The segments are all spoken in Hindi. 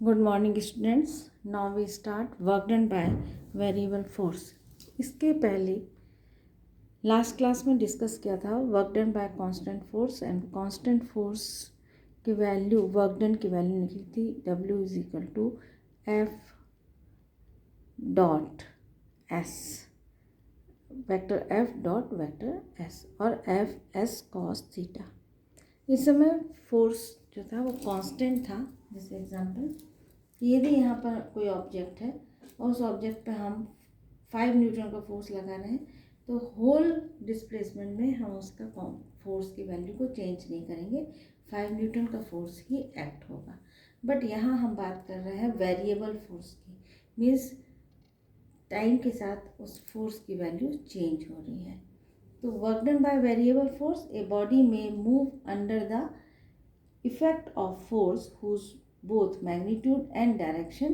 Good morning students. Now we start work done by variable force. इसके पहले लास्ट क्लास में डिस्कस किया था work done by constant force and constant force की वैल्यू, वर्क डन की वैल्यू निकली थी W is equal to F dot S, vector F dot vector S और F S कॉस थीटा। इस समय फोर्स जो था वो कांस्टेंट था। जैसे एग्जांपल, यदि यहाँ पर कोई ऑब्जेक्ट है और उस ऑब्जेक्ट पे हम 5 न्यूटन का फोर्स लगा रहे हैं, तो होल डिस्प्लेसमेंट में हम उसका फोर्स की वैल्यू को चेंज नहीं करेंगे, 5 न्यूटन का फोर्स ही एक्ट होगा। बट यहाँ हम बात कर रहे हैं वेरिएबल फोर्स की, मीन्स टाइम के साथ उस फोर्स की वैल्यू चेंज हो रही है। तो work done by variable force, a body में move under the effect of force whose both magnitude and direction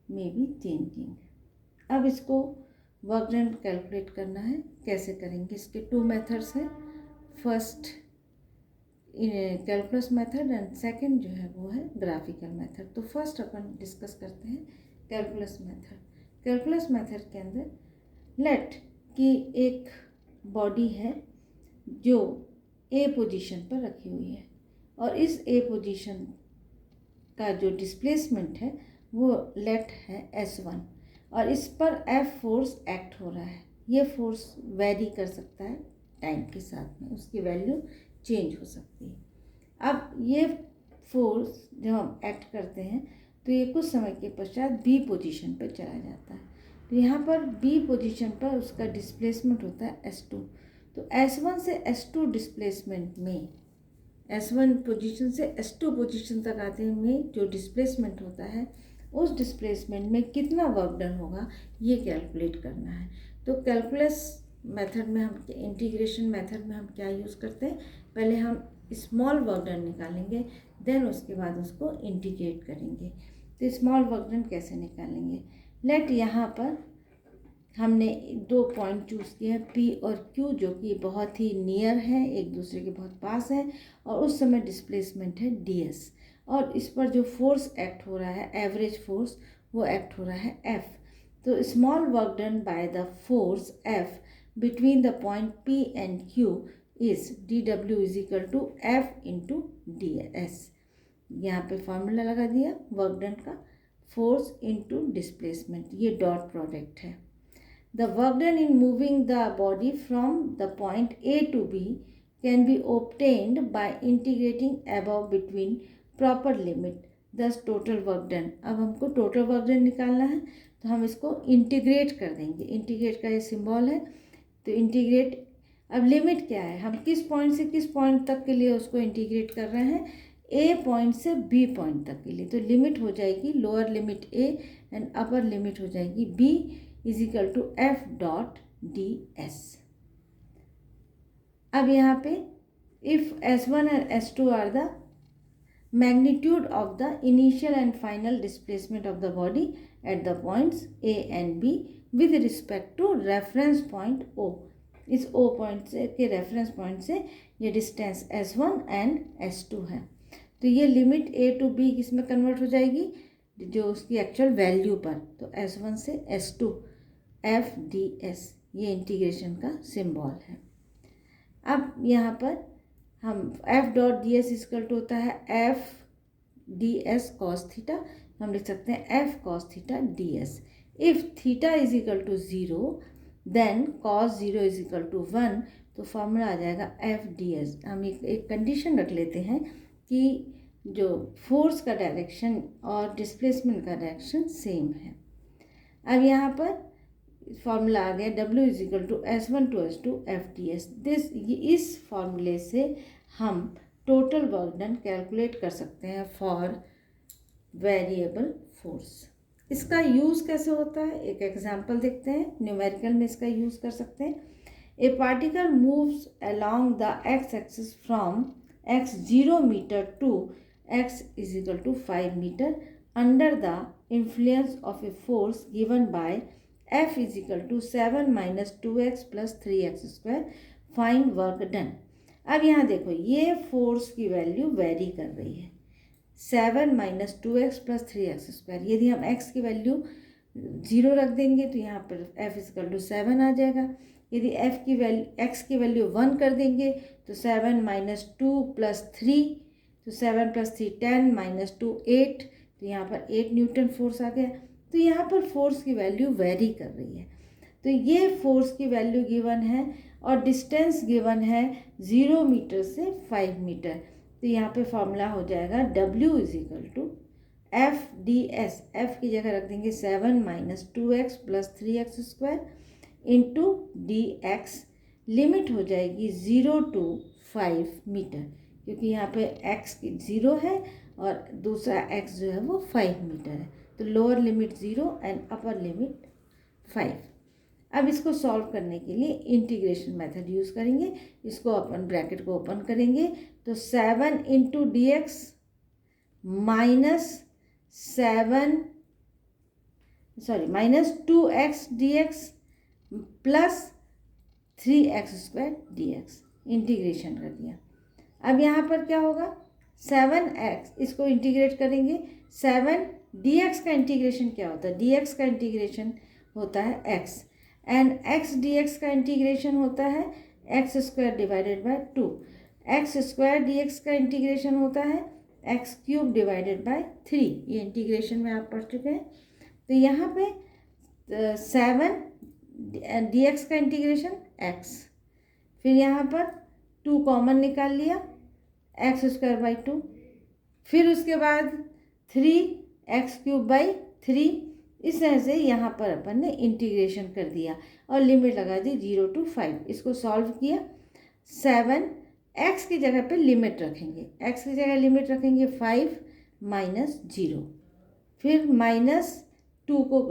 may be changing। अब इसको वर्क डन कैलकुलेट करना है। कैसे करेंगे? इसके 2 मेथड्स हैं। First calculus method and second जो है वो है ग्राफिकल मेथड। तो फर्स्ट अपन डिस्कस करते हैं कैलकुलस मेथड। कैलकुलस मेथड के अंदर लेट कि एक बॉडी है जो ए पोजीशन पर रखी हुई है और इस ए पोजीशन का जो डिस्प्लेसमेंट है वो लेट है S1 और इस पर F फोर्स एक्ट हो रहा है। ये फोर्स वेरी कर सकता है टाइम के साथ में, उसकी वैल्यू चेंज हो सकती है। अब ये फोर्स जब हम एक्ट करते हैं तो ये कुछ समय के पश्चात B पोजीशन पर चला जाता है। तो यहाँ पर B पोजीशन पर उसका डिस्प्लेसमेंट होता है S2। तो S1 से S2 डिस्प्लेसमेंट में, S1 पोजीशन से S2 पोजीशन तक आते में जो डिस्प्लेसमेंट होता है, उस डिस्प्लेसमेंट में कितना वर्क डन होगा ये कैलकुलेट करना है। तो कैलकुलस मेथड में हम, इंटीग्रेशन मेथड में हम क्या यूज़ करते हैं, पहले हम स्मॉल वर्क डन निकालेंगे, देन उसके बाद उसको इंटीग्रेट करेंगे। तो स्मॉल वर्क डन कैसे निकालेंगे? लेट यहाँ पर हमने 2 पॉइंट चूज़ किए हैं P और Q, जो कि बहुत ही नियर हैं, एक दूसरे के बहुत पास हैं, और उस समय डिस्प्लेसमेंट है DS और इस पर जो फोर्स एक्ट हो रहा है, एवरेज फोर्स, वो एक्ट हो रहा है F। तो small work done by the force F between the point P and Q is DW is equal to F into DS। यहाँ पे फॉर्मूला लगा दिया वर्क डन का, फोर्स इंटू डिस्प्लेसमेंट, ये डॉट प्रोडक्ट है। The work done in moving the body from the point A to B can be obtained by integrating above between proper limit, thus total work done। अब हमको total work done निकालना है तो हम इसको इंटीग्रेट कर देंगे। इंटीग्रेट का ये सिंबल है, तो इंटीग्रेट, अब लिमिट क्या है, हम किस पॉइंट से किस पॉइंट तक के लिए उसको इंटीग्रेट कर रहे हैं, ए पॉइंट से बी पॉइंट तक के लिए। तो लिमिट हो जाएगी lower limit A and upper limit हो जाएगी B is equal to F dot DS। अब यहाँ पे if S1 and S2 are the magnitude of the initial and final displacement of the body at the points A and B with respect to reference point O। इस O पॉइंट से के रेफरेंस पॉइंट से ये डिस्टेंस S1 एंड S2 है। तो ये लिमिट A टू B किस में कन्वर्ट हो जाएगी, जो उसकी एक्चुअल वैल्यू पर। तो S1 से S2 FDS, ये इंटीग्रेशन का सिंबल है। अब यहाँ पर हम F dot DS equal to होता है FDS कॉस थीटा, हम लिख सकते हैं F cos theta DS। If theta is equal to 0 then cos 0 is equal to 1, तो फॉर्मूला आ जाएगा FDS। हम एक कंडीशन रख लेते हैं कि जो फोर्स का डायरेक्शन और डिस्प्लेसमेंट का डायरेक्शन सेम है। अब यहाँ पर फॉर्मूला आ गया W is equal to S1 to S2 FDS। इस फॉर्मूले से हम टोटल वर्क डन कैलकुलेट कर सकते हैं फॉर वेरिएबल फोर्स। इसका यूज़ कैसे होता है, एक एग्जांपल देखते हैं। न्यूमेरिकल में इसका यूज़ कर सकते हैं। A particle moves along the x axis from x0 metre to x is equal to 5 metre under the influence of a force given by F is equal to 7 minus 2x plus 3x square, find work done. अब यहाँ देखो, ये फोर्स की वैल्यू वेरी कर रही है, 7 minus 2x plus 3x square. यदि हम x की वैल्यू 0 रख देंगे तो यहाँ पर f इक्वल टू 7 आ जाएगा। यदि x की वैल्यू 1 कर देंगे तो 7 माइनस 2 प्लस 3, तो 7 प्लस 3 10 माइनस 2 8, तो यहाँ पर 8 न्यूटन फोर्स आ गया। तो यहाँ पर फोर्स की वैल्यू वेरी कर रही है। तो ये फोर्स की वैल्यू गिवन है और डिस्टेंस गिवन है 0 मीटर से 5 मीटर। तो यहाँ पे फॉर्मूला हो जाएगा W is equal to F D S. F की जगह रख देंगे 7 minus 2x plus 3x square into D X. Limit हो जाएगी 0 टू 5 मीटर, क्योंकि यहाँ पे x की 0 है और दूसरा x जो है वो 5 मीटर है। तो lower limit 0 and upper limit 5। अब इसको सॉल्व करने के लिए इंटीग्रेशन मेथड यूज़ करेंगे। इसको अपन ब्रैकेट को ओपन करेंगे तो 7 into D x minus 2x D x plus 3x square D x. Integration कर दिया। अब यहाँ पर क्या होगा 7x, इसको इंटीग्रेट करेंगे। 7 dx का इंटीग्रेशन क्या होता है, dx का इंटीग्रेशन होता है x एंड x dx का इंटीग्रेशन होता है x square divided by 2। x square dx का इंटीग्रेशन होता है x क्यूब डिवाइडेड बाय 3। ये इंटीग्रेशन में आप पढ़ चुके हैं। तो यहाँ पे 7 dx का इंटीग्रेशन x, फिर यहाँ पर 2 कॉमन निकाल लिया एक्स स्क्वायर बाई 2, फिर उसके बाद 3x क्यूब बाई 3। इस तरह से यहाँ पर अपन ने इंटीग्रेशन कर दिया और लिमिट लगा दी 0 टू 5। इसको सॉल्व किया। 7 x की जगह पे लिमिट रखेंगे, x की जगह लिमिट रखेंगे 5 माइनस 0, फिर माइनस 2 को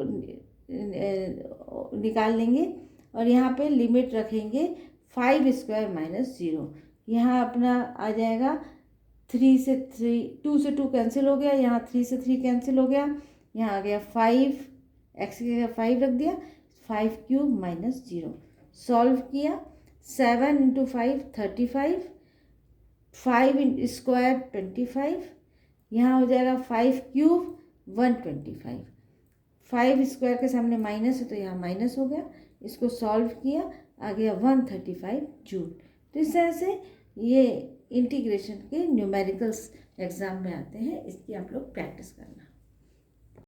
निकाल लेंगे और यहाँ पे लिमिट रखेंगे 5 स्क्वायर माइनस 0। यहाँ अपना आ जाएगा 2 से 2 कैंसिल हो गया, यहाँ 3 से 3 कैंसिल हो गया, यहाँ आ गया 5, x की जगह 5 रख दिया, 5 क्यूब माइनस 0। सॉल्व किया। 7 इंटू 5 35, 5 स्क्वायर 25, यहाँ हो जाएगा 5 क्यूब 125। 5 स्क्वायर के सामने माइनस है तो यहाँ माइनस हो गया। इसको सॉल्व किया, आ गया 135 जूल। तो इस तरह से ये इंटीग्रेशन के न्यूमेरिकल्स एग्जाम में आते हैं, इसकी आप लोग प्रैक्टिस करना।